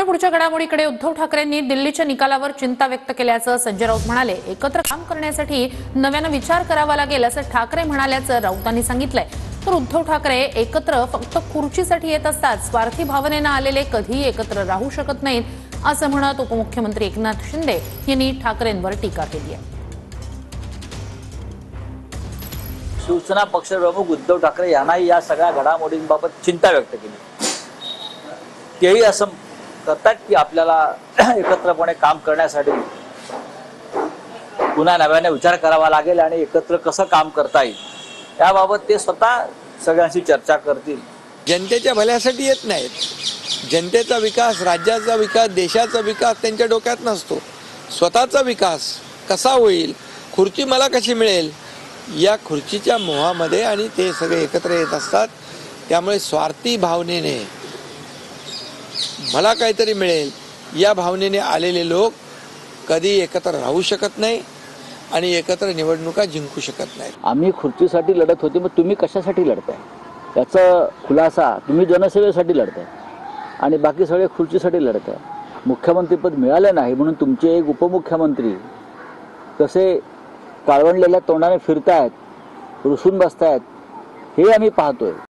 पुढच्या घडामोडीकडे उद्धव ठाकरेंनी दिल्लीच्या निकालावर चिंता व्यक्त केल्याचं संजय राऊत म्हणाले। एकत्र काम करण्यासाठी नव्याने विचार करावा लागेल असं ठाकरे म्हणाल्याचं राऊतांनी सांगितलंय। तर उद्धव ठाकरे एकत्र फक्त खुर्चीसाठी येत असतात, स्वार्थी भावनेने आलेले कधी एकत्र राहू शकत नाहीत असं म्हणत उपमुख्यमंत्री एकनाथ शिंदे यांनी ठाकरेंवर टीका केली आहे। शिवसेना पक्षप्रमुख उद्धव ठाकरे यांनाही या सगळ्या घडामोडींबाबत चिंता व्यक्त केली। तेही असं करतात की आपल्याला एकत्रपणे काम करण्यासाठी पुन्हा नव्याने विचार करावा लागेल आणि एकत्र कसं काम करता येईल याबाबत ते स्वतः सगळ्यांशी चर्चा करतील। जनतेच्या भल्यासाठी येत नाहीत। जनतेचा विकास, राज्याचा विकास, देशाचा विकास त्यांच्या डोक्यात नसतो। स्वतःचा विकास कसा होईल, खुर्ची मला कशी मिळेल या खुर्चीच्या मोहामध्ये आणि ते सगळे एकत्र येत असतात। त्यामुळे स्वार्थी भावनेने मला काहीतरी मिळेल या भावनेने आलेले लोक कधी एकत्र राहू शकत नाही आणि एकत्र निवडणुका जिंकू शकत नाही। आम्ही खुर्चीसाठी लढत होते, मग तुम्ही कशासाठी लढताय याचा खुलासा, तुम्ही जनसेवेसाठी लढताय आणि बाकी सगळे खुर्चीसाठी लढताय। मुख्यमंत्रीपद मिळालं नाही म्हणून तुमचे एक उपमुख्यमंत्री कसे काळवंडलेल्या तोंडाने फिरतायत, रुसून बसतायत हे आम्ही पाहतोय।